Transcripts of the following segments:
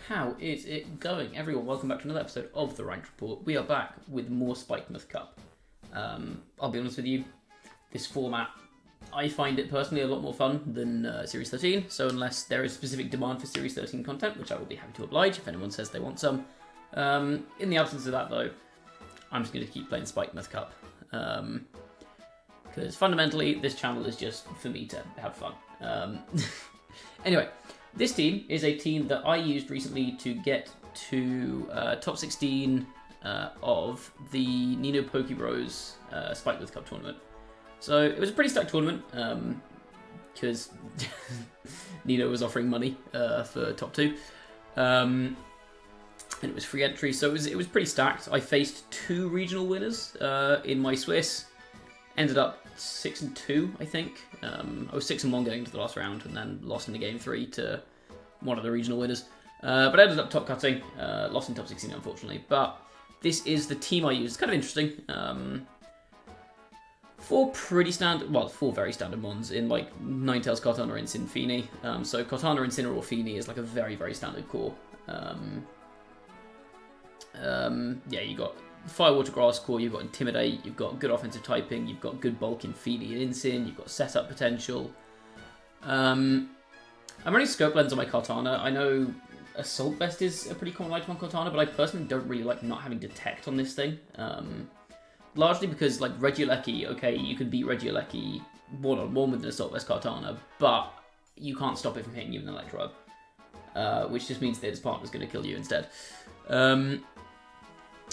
How is it going? Everyone, welcome back to another episode of The Ranked Report. We are back with more Spikemuth Cup. I'll be honest with you, this format, I find it personally a lot more fun than Series 13, so unless there is specific demand for Series 13 content, which I will be happy to oblige if anyone says they want some. In the absence of that though, I'm just going to keep playing Spikemuth Cup. Because fundamentally, this channel is just for me to have fun. Anyway, this team is a team that I used recently to get to top 16 of the Nino Pokebros Spikemuth Cup tournament. So it was a pretty stacked tournament because Nino was offering money for top 2. And it was free entry, so it was pretty stacked. I faced 2 regional winners in my Swiss. Ended up 6-2, I think. I was 6-1 going into the last round, and then lost in the game 3 to one of the regional winners. But I ended up top cutting, lost in top 16, unfortunately. But this is the team I used. It's kind of interesting. 4 pretty standard, well, 4 very standard mons in like Ninetales, Kartana, Incin, Feeny. So Kartana, Incineroar, Feeny is like a very, very standard core. Yeah, you got Fire, Water, Grass core, you've got Intimidate, you've got good offensive typing, you've got good bulk in Feeny and Incin, you've got setup potential. I'm running Scope Lens on my Kartana. I know Assault Vest is a pretty common item on Kartana, but I personally don't really like not having Detect on this thing. Largely because, like, Regieleki, okay, you can beat Regieleki one-on-one with an Assault Vest Kartana, but you can't stop it from hitting you with an Electro, which just means that its partner's going to kill you instead.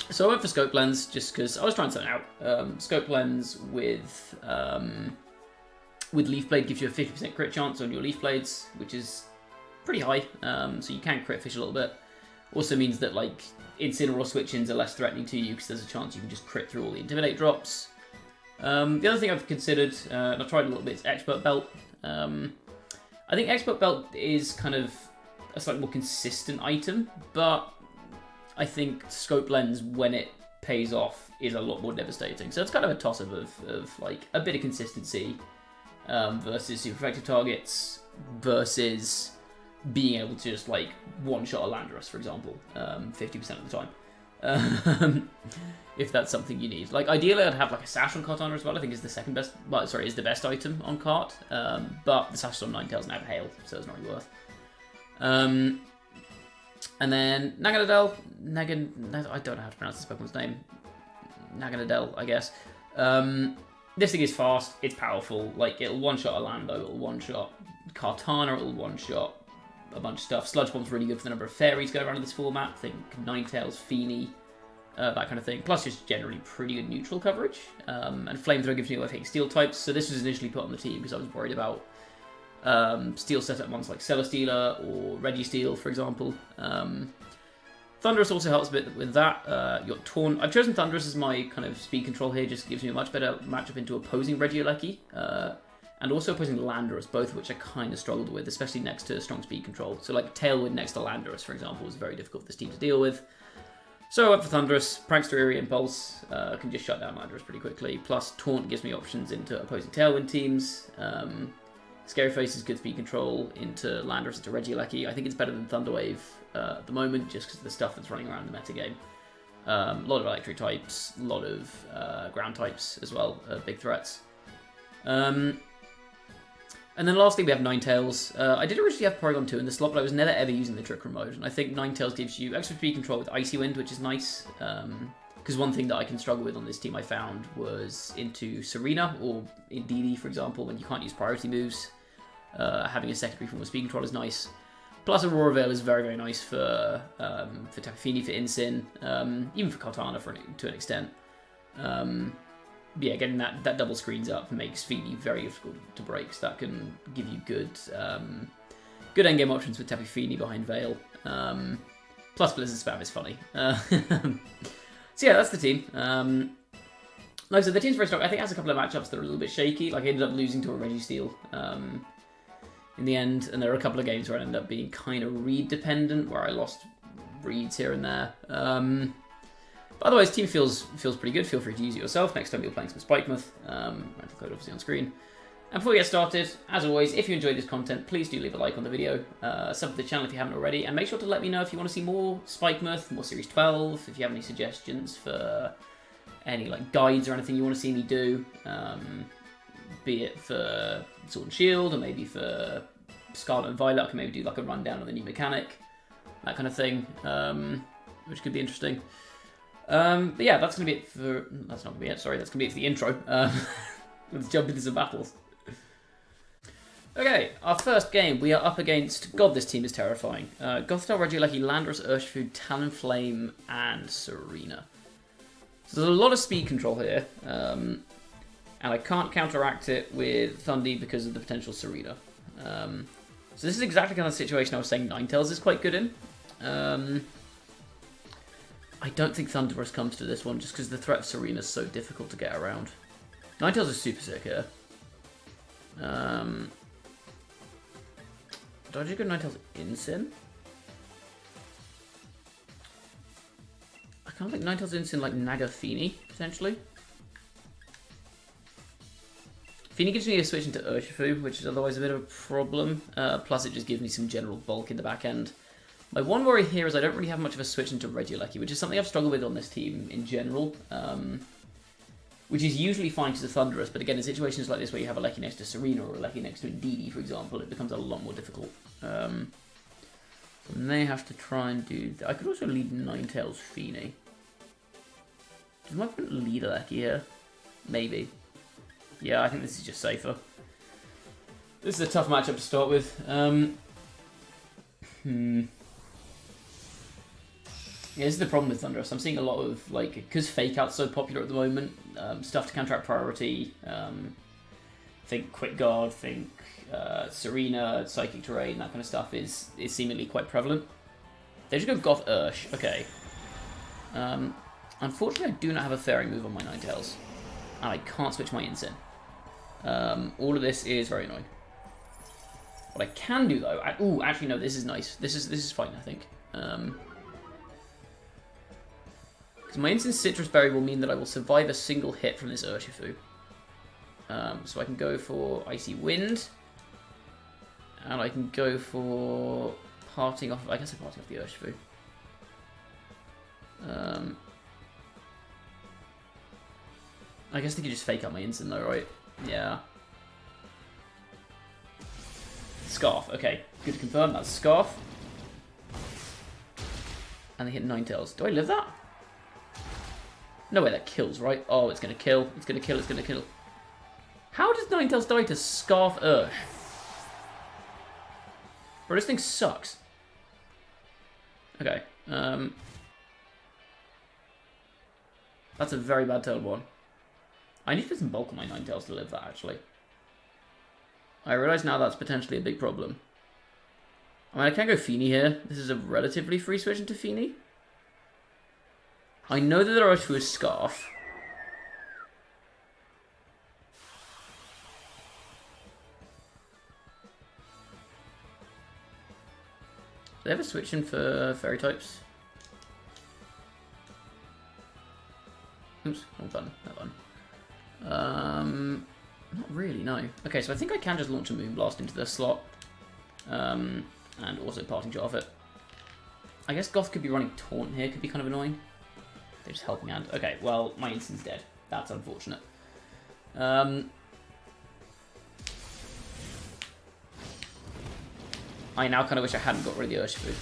So I went for Scope Lens just because I was trying something out. Scope Lens with Leaf Blade gives you a 50% crit chance on your Leaf Blades, which is pretty high, so you can crit fish a little bit. Also means that, like, Incineroar switch-ins are less threatening to you because there's a chance you can just crit through all the Intimidate drops. The other thing I've considered, and I've tried a little bit, is Expert Belt. I think Expert Belt is kind of a slightly more consistent item, but I think Scope Lens, when it pays off, is a lot more devastating. So it's kind of a toss-up of like, a bit of consistency versus super effective targets versus being able to just, like, one-shot a Landorus, for example, 50% of the time. If that's something you need. Like, ideally, I'd have, like, a Sash on Kartana as well. I think is the second best, well, sorry, is the best item on Kart. But the Sash is on Ninetales and I have Hail, so it's not really worth. And then Naganadel, I don't know how to pronounce this Pokemon's name. Naganadel, I guess. This thing is fast, it's powerful. Like, it'll one-shot Orlando, it'll one-shot Kartana, it'll one-shot a bunch of stuff. Sludge Bomb's really good for the number of fairies going around in this format. Think Ninetales, Feeny, that kind of thing. Plus, just generally pretty good neutral coverage. And Flamethrower gives me a lot of steel types. So this was initially put on the team because I was worried about steel setup ones like Celesteela or Registeel, for example. Thundurus also helps a bit with that. You got Taunt. I've chosen Thundurus as my kind of speed control here, just gives me a much better matchup into opposing Regieleki. And also opposing Landorus, both of which I kind of struggled with, especially next to strong speed control. So like Tailwind next to Landorus, for example, was very difficult for this team to deal with. So I went for Thundurus. Prankster, Eerie, Impulse can just shut down Landorus pretty quickly. Plus Taunt gives me options into opposing Tailwind teams. Scary Face is good speed control into Landorus, into Regieleki. I think it's better than Thunderwave at the moment, just because of the stuff that's running around the metagame. A lot of electric types, a lot of ground types as well, big threats. And then lastly, we have Ninetales. I did originally have Porygon 2 in the slot, but I was never ever using the Trick Room mode. And I think Ninetales gives you extra speed control with Icy Wind, which is nice. Because one thing that I can struggle with on this team I found was into Serena or Indeedee, for example, when you can't use priority moves. Having a secondary form of speed control is nice. Plus Aurora Veil is very, very nice for Tapu Fini, for Incin, even for Kartana to an extent. Yeah, getting that double screens up makes Feeny very difficult to break, so that can give you good endgame options with Tapu Fini behind Veil. Plus Blizzard Spam is funny. So yeah, that's the team. Like I said, the team's very strong. I think it has a couple of matchups that are a little bit shaky. Like I ended up losing to a Registeel in the end, and there are a couple of games where I ended up being kind of read dependent, where I lost reads here and there. But otherwise, team feels pretty good. Feel free to use it yourself next time you're playing some Spikemuth. Rental code obviously on screen. And before we get started, as always, if you enjoyed this content, please do leave a like on the video, sub to the channel if you haven't already, and make sure to let me know if you want to see more Spikemuth, more Series 12, if you have any suggestions for any like guides or anything you want to see me do, be it for Sword and Shield, or maybe for Scarlet and Violet. I can maybe do like a rundown of the new mechanic, that kind of thing, which could be interesting. But yeah, that's going to be it for... That's not going to be it, sorry, that's going to be it for the intro. Let's jump into some battles. Okay, our first game, we are up against... God, this team is terrifying. Gothitelle, Regieleki, Landorus, Urshifu, Talonflame, and Serena. So there's a lot of speed control here, and I can't counteract it with Thundy because of the potential Serena. So this is exactly the kind of situation I was saying Ninetales is quite good in. I don't think Thundurus comes to this one just because the threat of Serena is so difficult to get around. Ninetales is super sick here. Do I just go Ninetales Incin? I kind of like Ninetales Incin like Naga Feeny, potentially. Feeny gives me a switch into Urshifu, which is otherwise a bit of a problem. Plus it just gives me some general bulk in the back end. My one worry here is I don't really have much of a switch into Regieleki, which is something I've struggled with on this team in general. Which is usually fine to the Thundurus, but again, in situations like this where you have a Lecky next to Serena or a Lecky next to Indeedee, for example, it becomes a lot more difficult. So I may have to try and do that. I could also lead Ninetales Feeny. Does my opponent lead a Lecky here? Maybe. Yeah, I think this is just safer. This is a tough matchup to start with. Yeah, this is the problem with Thundurus. I'm seeing a lot of, like, because Fake Out's so popular at the moment, stuff to counteract priority, think Quick Guard, think Serena, Psychic Terrain, that kind of stuff is seemingly quite prevalent. They just go Goth Ursh, okay. Unfortunately, I do not have a fairing move on my Ninetales, and I can't switch my Incin. All of this is very annoying. What I can do, though... Ooh, actually, no, this is nice. This is fine, I think. Because my Instant Citrus Berry will mean that I will survive a single hit from this Urshifu. So I can go for Icy Wind. And I can go for parting off... I guess I'm parting off the Urshifu. I guess they could just fake out my Instant though, right? Yeah. Scarf, okay. Good to confirm, that's Scarf. And they hit Ninetales. Do I live that? No way that kills, right? Oh, it's going to kill. It's going to kill. It's going to kill. How does Ninetales die to Scarf Ursh? Bro, this thing sucks. Okay. That's a very bad turn one. I need to put some bulk on my Ninetales to live that, actually. I realise now that's potentially a big problem. I mean, I can go Feeny here. This is a relatively free switch into Feeny. I know that there are two Scarf. Do they ever switch in for fairy types? Oops, wrong button. That button. Not really, no. Okay, so I think I can just launch a Moonblast into the slot. And also Parting Shot of it. I guess Goth could be running Taunt here, could be kind of annoying. They're just helping hand. Okay, well, my Instant's dead. That's unfortunate. I now kind of wish I hadn't got rid of the Urshifu.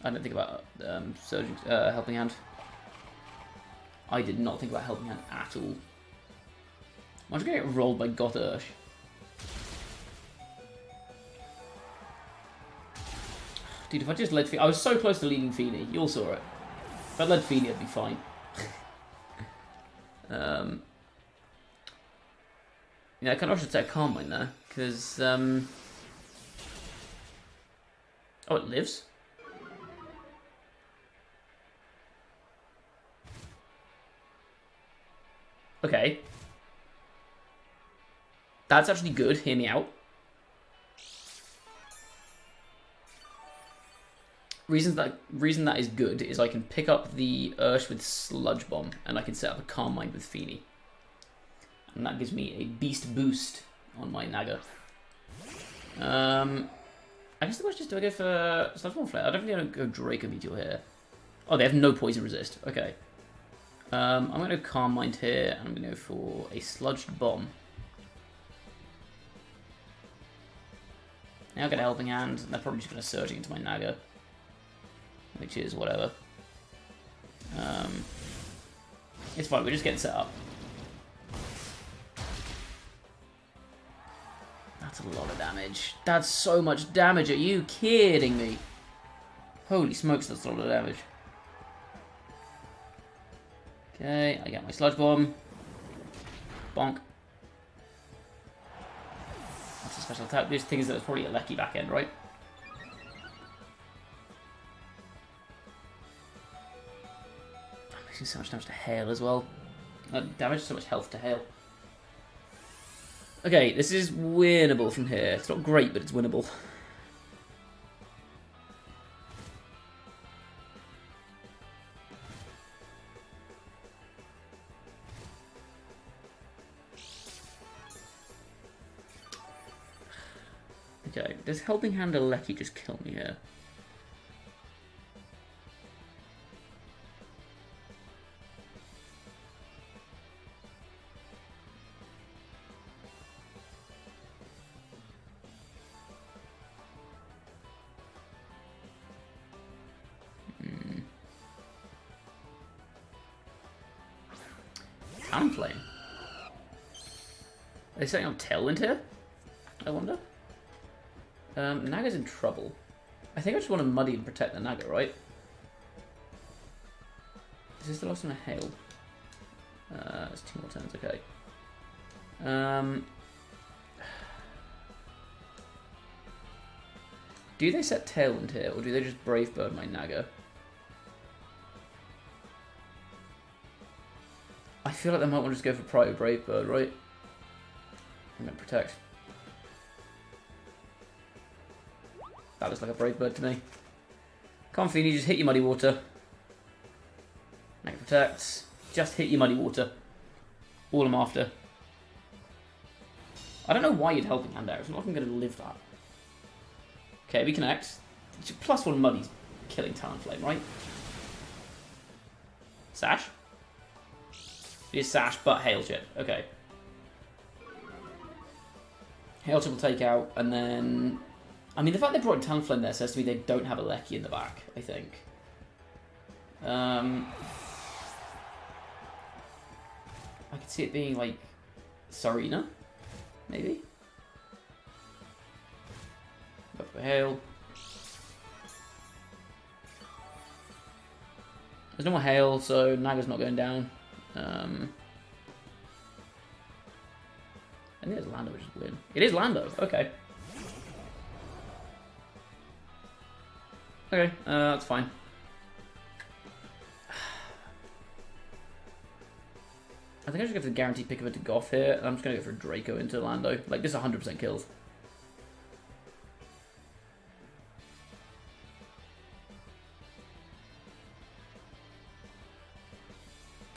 I didn't think about Surging, Helping Hand. I did not think about Helping Hand at all. I'm just going to get rolled by Goth Ursh. Dude, if I just led Feeny... I was so close to leading Feeny. You all saw it. If I led Feeny, I'd be fine. Yeah, I kind of should say a Calm Mind there, because... Oh, it lives? Okay. That's actually good. Hear me out. Reason that is good is I can pick up the Ursh with Sludge Bomb, and I can set up a Calm Mind with Feeny. And that gives me a Beast Boost on my Naga. I guess the question is, do I go for Sludge Flare? I don't think I'm going to go Draco Meteor here. Oh, they have no poison resist. Okay. I'm going to Calm Mind here, and I'm going to go for a Sludged Bomb. Now I get a Helping Hand. They're probably just going to Surging into my Naga, which is whatever. It's fine. We're just getting set up. That's a lot of damage. That's so much damage. Are you kidding me? Holy smokes, that's a lot of damage. Okay, I get my Sludge Bomb. Bonk. That's a special attack. This thing is that it's probably a Lecky back end, right? I'm mixing so much damage to Hail as well. Damage, so much health to Hail. Okay, this is winnable from here. It's not great, but it's winnable. Okay, does Helping Hand or Lecky just kill me here? Talonflame. Are they setting up Tailwind here? I wonder. Naga's in trouble. I think I just want to Muddy and protect the Naga, right? Is this the last one I Hail? It's 2 more turns, okay. Do they set Tailwind here, or do they just Brave Bird my Naga? I feel like they might want to just go for Private Brave Bird, right? I'm going to protect. That looks like a Brave Bird to me. Come on, Feeny, just hit your Muddy Water. Naga protects. Just hit your Muddy Water. All I'm after. I don't know why you'd Helping Hand out. It's not like I'm going to live that. Okay, we connect. +1 Muddy's killing Talonflame, right? Sash? It is Sash, but Hail Chip. Okay. Hail Chip will take out, and then... I mean, the fact they brought Talonflame there says to me they don't have a Lecky in the back, I think. I could see it being, like, Serena, maybe? Go for Hail. There's no more Hail, so Naga's not going down. I think it's Lando, which is weird. It is Lando, okay. Okay, that's fine. I think I should go for the guaranteed pick of it to Goth here, and I'm just going to go for Draco into Lando. Like, this 100% kills.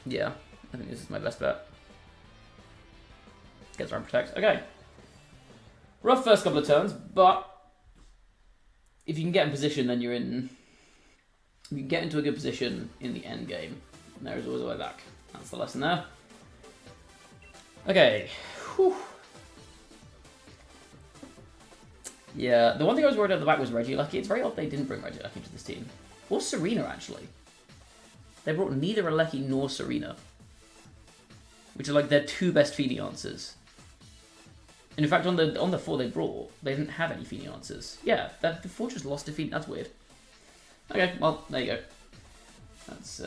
Yeah, I think this is my best bet. Gets around protect. Okay. Rough first couple of turns, but if you can get in position, then you're in... You can get into a good position in the end game. And there is always a way back. That's the lesson there. Okay. Whew. Yeah, the one thing I was worried about at the back was Regieleki. It's very odd they didn't bring Regieleki to this team. Or Serena, actually. They brought neither Alecki nor Serena, which are like their 2 best Feeny answers. And in fact, on the 4 they brought, they didn't have any Feeny answers. Yeah, the 4 just lost to Feeny. That's weird. Okay, well, there you go. That's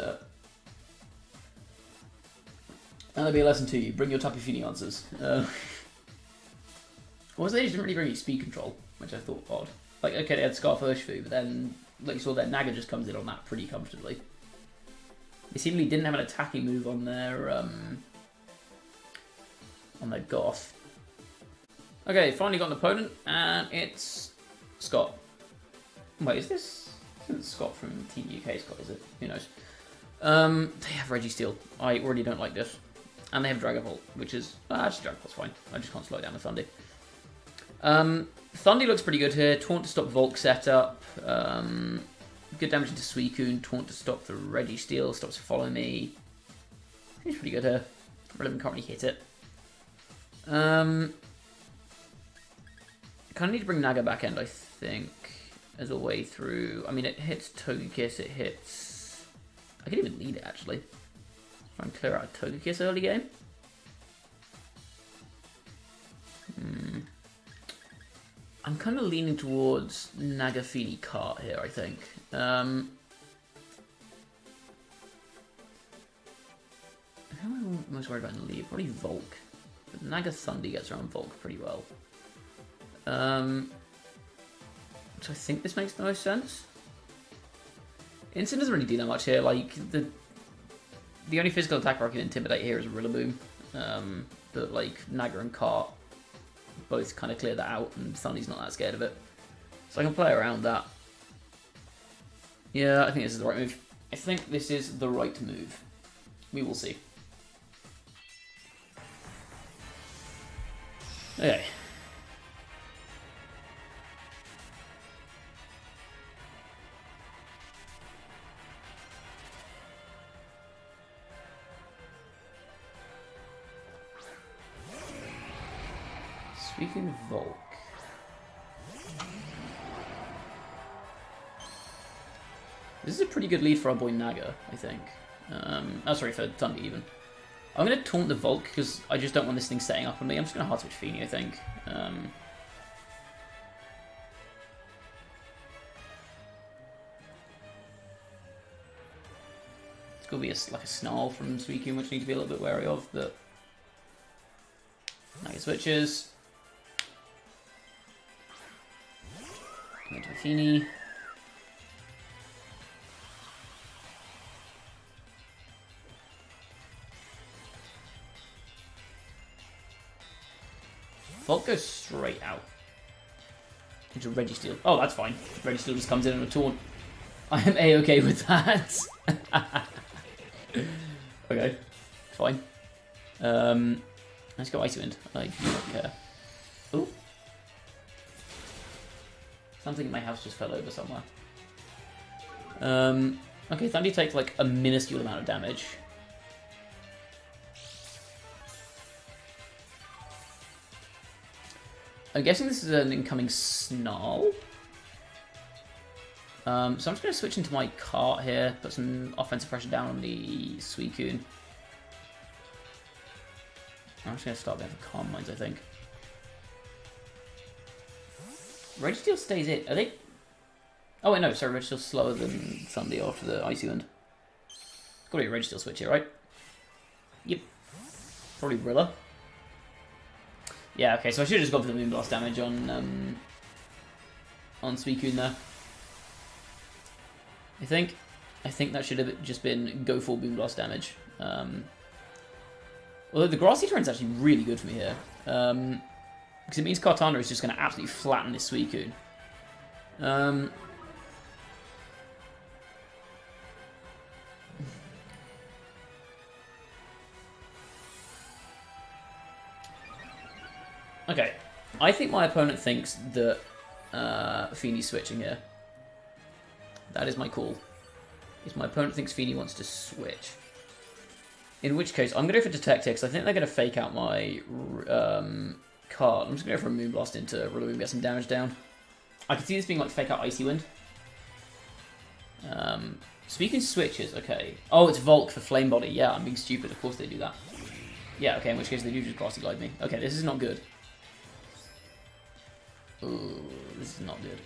that'll be a lesson to you. Bring your Tapu Fini answers. What was they? Just didn't really bring you speed control, which I thought odd. Like, okay, they had Scarf Urshifu, but then, like you saw there, Naga just comes in on that pretty comfortably. They seemingly didn't have an attacking move on their Goth. Okay, finally got an opponent, and it's Scott. Wait, is this Scott from Team UK? Scott, is it? Who knows? They have Registeel. I already don't like this. And they have Dragon Ball, which is... actually, Dragon Ball's fine. I just can't slow down with Thundy. Thundy looks pretty good here. Taunt to stop Volk setup. Good damage into Suicune. Taunt to stop the Registeel. Stops to Follow Me. He's pretty good here. Relevant can't really hit it. Kind of need to bring Naga back end, I think, as a way through. I mean, it hits Togekiss, it hits... I could even lead it, actually. Try and clear out Togekiss early game. I'm kind of leaning towards Nagafini Cart here, I think. How am I most worried about in the lead? Probably Volk. But Naga Thundy gets around Volk pretty well. So I think this makes the most sense. Instant doesn't really do that much here. Like, the only physical attack I can intimidate here is Rillaboom. But like Naga and Cart both kind of clear that out, and Thundy's not that scared of it. So I can play around that. Yeah, I think this is the right move. I think this is the right move. We will see. Okay. Speaking of Volk. This is a pretty good lead for our boy Naga, I think. Oh, sorry, for Thundy even. I'm going to taunt the Volk because I just don't want this thing setting up on me. I'm just going to hard switch Feeny, I think. It's going to be like a Snarl from Suicune, which I need to be a little bit wary of, but Naga switches. Into a Feeny. Volk goes straight out into Registeel. Oh, that's fine. Registeel just comes in on a taunt. I am A-okay with that. Okay, fine. Let's go Icy Wind. I do not care. Oh. Something in my house just fell over somewhere. Okay, Thundy takes like a minuscule amount of damage. I'm guessing this is an incoming Snarl. So I'm just going to switch into my Cart here, put some offensive pressure down on the Suicune. I'm just going to start going for Calm Minds, I think. Registeel stays in. Are they... Oh wait, no, sorry, Registeel's slower than Thundy after the Icy Wind. Got to be a Registeel switch here, right? Yep. Probably Rilla. Yeah, okay, so I should have just gone for the Moonblast damage on Suicune there. I think that should have just been go for Moonblast damage. Although the grassy terrain's actually really good for me here. Because it means Kartana is just going to absolutely flatten this Suicune. Okay, I think my opponent thinks that Feeny's switching here. That is my call. My opponent thinks Feeny wants to switch. In which case, I'm going to go for Detect here, because I think they're going to fake out my card. I'm just going to go for a Moonblast into Rillaboom and get some damage down. I can see this being like fake out Icy Wind. Speaking switches, okay. Oh, it's Volk for Flame Body. Yeah, I'm being stupid. Of course they do that. Yeah, okay, in which case they do just Grassy Glide me. Okay, this is not good. Ooh, this is not good.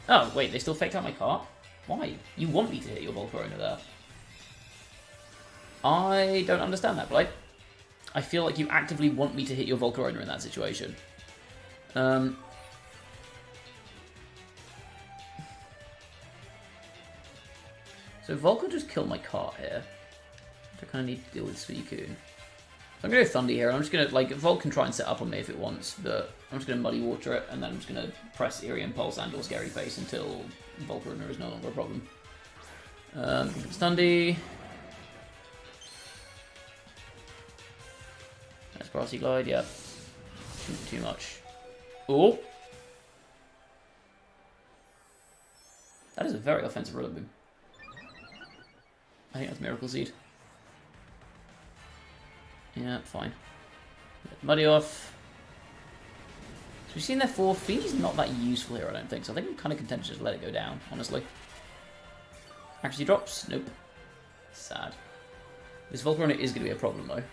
Oh, wait, they still faked out my cart? Why? You want me to hit your Volcarona there. I don't understand that, Blake. I feel like you actively want me to hit your Volcarona in that situation. So Volk will just kill my cart here. I kind of need to deal with Suicune. I'm going to go Thundy here, and I'm just going to, like, Volk can try and set up on me if it wants, but I'm just going to Muddy Water it, and then I'm just going to press Eerie Impulse and or Scary Face until Volcarona is no longer a problem. Thundy. Grassy Glide, yeah. Too much. Oh! That is a very offensive Rillaboom. I think that's Miracle Seed. Yeah, fine. Muddy off. So we've seen their 4. Feeney's not that useful here, I don't think. So I think I'm kind of content to just let it go down, honestly. Accuracy drops? Nope. Sad. This Volcarona is going to be a problem, though.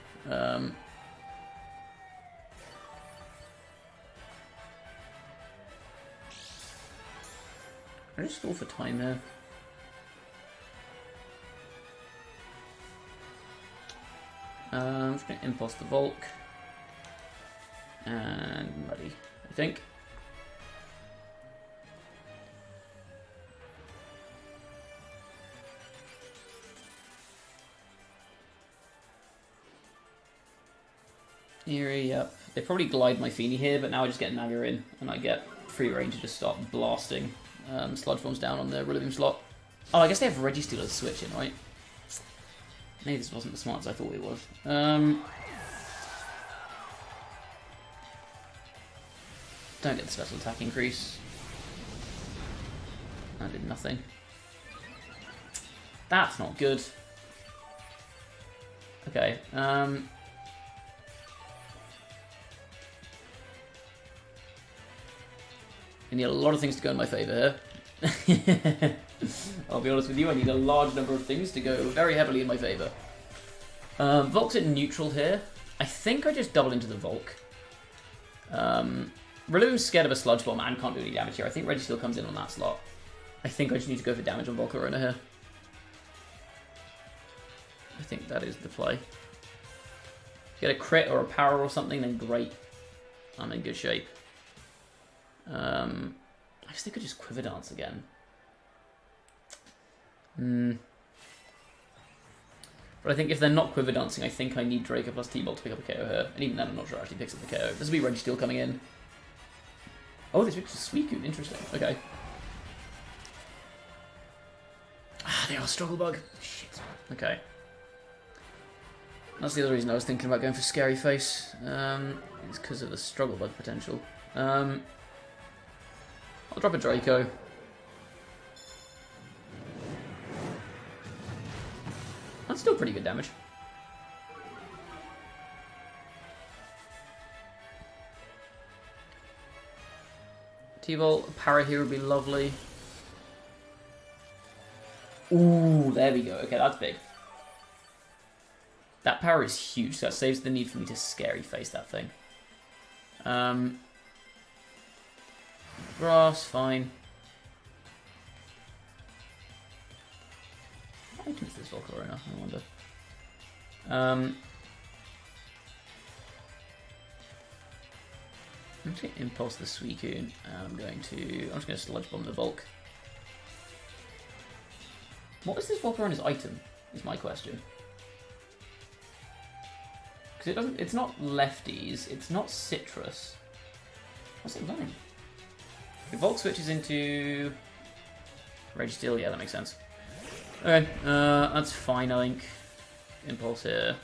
I just stall for time here. I'm just going to impulse the Volk. And Muddy, I think. Eerie, yep. They probably glide my Feeny here, but now I just get Naga in, and I get free range to just start blasting Sludge Bombs down on the Rillaboom slot. Oh, I guess they have Registeel as switch in, right? Maybe this wasn't as smart as I thought it was. Don't get the special attack increase. That did nothing. That's not good. Okay, I need a lot of things to go in my favour here. I'll be honest with you, I need a large number of things to go very heavily in my favour. Volk's at neutral here. I think I just double into the Volk. Rillaboom's scared of a Sludge Bomb and can't do any damage here. I think Registeel comes in on that slot. I think I just need to go for damage on Volcarona here. I think that is the play. Get a crit or a power or something, then great. I'm in good shape. I guess they could just Quiver Dance again. But I think if they're not Quiver Dancing, I think I need Draco plus T-Bolt to pick up a KO here. And even then, I'm not sure it actually picks up the KO. This will be Registeel coming in. Oh, this switches to Suicune. Interesting. Okay. Ah, they are Struggle Bug. Shit. Okay. That's the other reason I was thinking about going for Scary Face. It's because of the Struggle Bug potential. I'll drop a Draco. That's still pretty good damage. T-Bolt, Parry here would be lovely. Ooh, there we go. Okay, that's big. That power is huge, so that saves the need for me to Scary Face that thing. Grass, fine. What item is this Volcarona? I wonder. I'm just going to impulse the Suicune, and I'm just going to Sludge Bomb the Volk. What is this Volcarona's item? Is my question. Because it's not lefties, it's not citrus. What's it learning? The Volk switches into Registeel, yeah, that makes sense. Okay, that's fine, I think. Impulse here.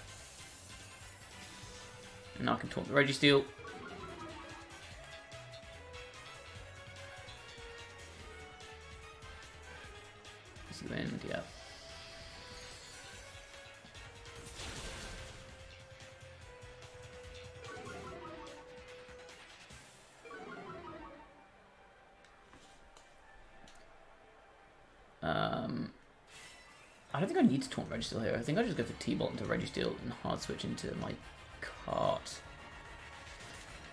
And now I can taunt the Registeel. Easy wind, yeah. I don't think I need to taunt Registeel here. I think I just go for T-Bolt into Registeel and hard switch into my cart.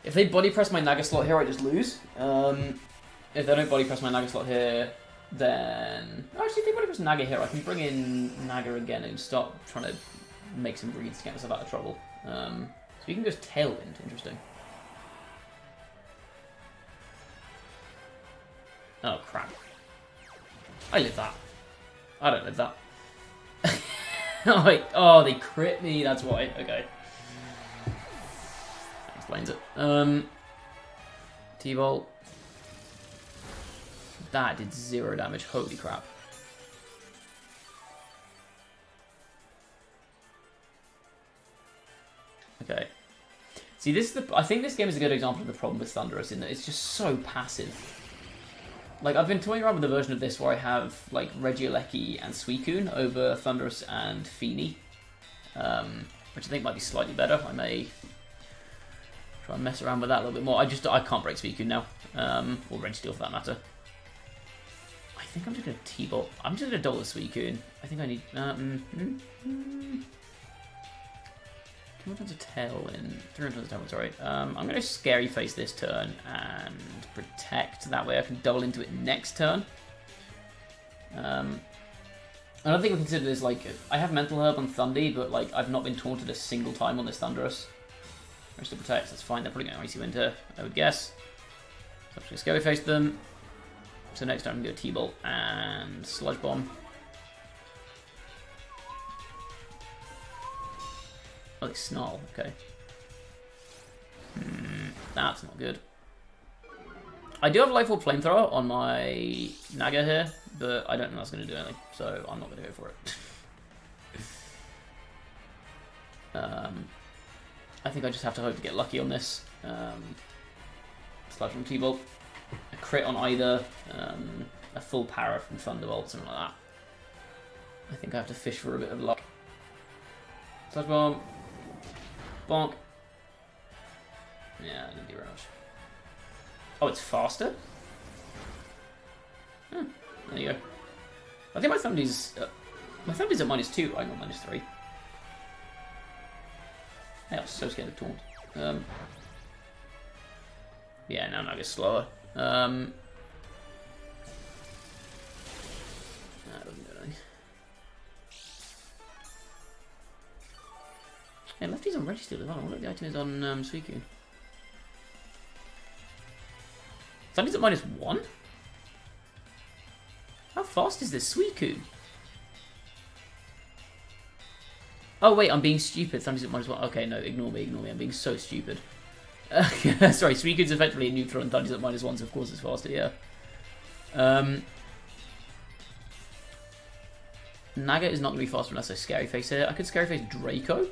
If they body press my Naga slot here, I just lose. If they don't body press my Naga slot here, then... Actually, if they body press Naga here, I can bring in Naga again and start trying to make some reads to get myself out of trouble. So you can just Tailwind. Interesting. Oh, crap. I live that. I don't live that. Oh, wait. Oh, they crit me. That's why. Okay. That explains it. T-Bolt. That did 0 damage. Holy crap. Okay. See, I think this game is a good example of the problem with Thundurus in that it's just so passive. Like, I've been toying around with a version of this where I have, like, Regieleki and Suicune over Thundurus and Feeny, which I think might be slightly better. I may try and mess around with that a little bit more. I can't break Suicune now, or Registeel for that matter. I think I'm just going to T-Bolt. I'm just going to double the Suicune. I think I need... 2 times a Tailwind, 3 times a Tailwind, sorry. I'm going to Scary Face this turn and Protect. That way I can double into it next turn. I don't think we consider this, like, I have Mental Herb on Thundy, but, like, I've not been taunted a single time on this Thundurus. Still protects, that's fine. They're probably going to Icy Winter, I would guess. So I'm just going to Scary Face them. So next time I'm going to go T-Bolt and Sludge Bomb. Oh, they Snarl, okay. That's not good. I do have Life Orb Flamethrower on my Naga here, but I don't think that's going to do anything, so I'm not going to go for it. I think I just have to hope to get lucky on this. Sludge from T-Bolt. A crit on either, a full para from Thunderbolt, something like that. I think I have to fish for a bit of luck. Sludge Bomb. Bonk. Yeah, I didn't do very much. Oh, it's faster? There you go. I think my Thundy's at -2. I got -3. Yeah, I was so scared of Taunt. Yeah, now I get slower. That doesn't do anything. Yeah, Lefty's on Registeel as well. I wonder what the item is on Suicune. Thundy's at -1? How fast is this Suicune? Oh wait, I'm being stupid. Thundy's at -1. Okay, no, ignore me. I'm being so stupid. Sorry, Suicune's effectively neutral and Thundy's at -1, so of course it's faster, yeah. Naga is not going to be faster unless I Scary Face here. I could Scary Face Draco.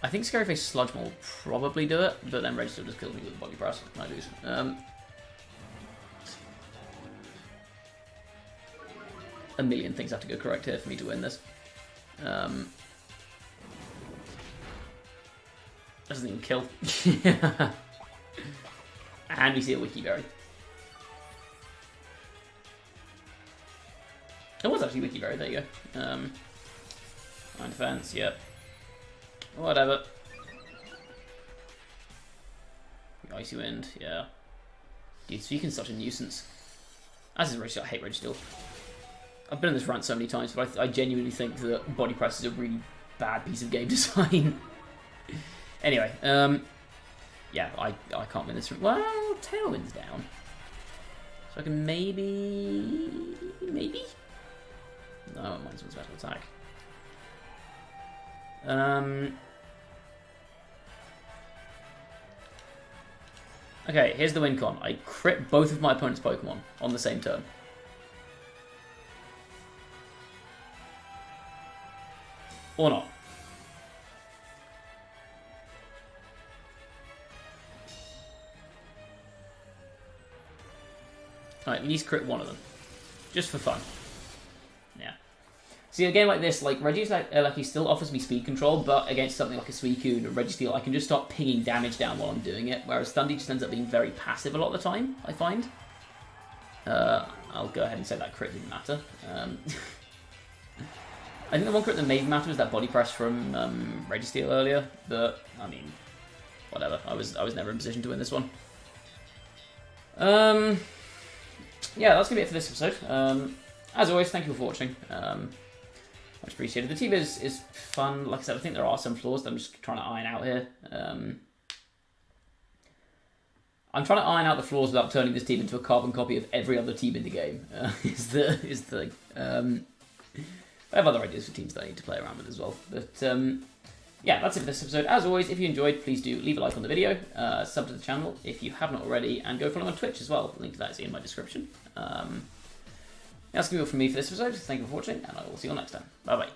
I think Scary Face Sludge will probably do it, but then Registeel just kills me with a Body Press. I lose. A million things have to go correct here for me to win this. Doesn't even kill. And we see a Wiki Berry. It was actually Wiki Berry, there you go. 9 defense, yep. Whatever. Icy Wind, yeah. Dude, Suicune's such a nuisance. As is Registeel, I hate Registeel. I've been on this rant so many times, but I genuinely think that Body Press is a really bad piece of game design. Anyway, yeah, I can't win this. Well, Tailwind's down. So I can maybe... No, mine's one special attack. Okay, here's the win con. I crit both of my opponent's Pokemon on the same turn. Or not. Alright, at least crit one of them. Just for fun. Yeah. See, a game like this, like, Regieleki still offers me speed control, but against something like a Suicune or Registeel, I can just start pinging damage down while I'm doing it, whereas Thundy just ends up being very passive a lot of the time, I find. I'll go ahead and say that crit didn't matter. I think the one crit that made matter was that Body Press from Registeel earlier, but, I mean, whatever. I was never in position to win this one. Yeah, that's going to be it for this episode. As always, thank you for watching. Much appreciated. The team is fun. Like I said, I think there are some flaws that I'm just trying to iron out here. I'm trying to iron out the flaws without turning this team into a carbon copy of every other team in the game. I have other ideas for teams that I need to play around with as well. But yeah, that's it for this episode. As always, if you enjoyed, please do leave a like on the video, sub to the channel if you have not already, and go follow me on Twitch as well. The link to that is in my description. That's going to be all from me for this episode. Thank you for watching, and I will see you all next time. Bye-bye.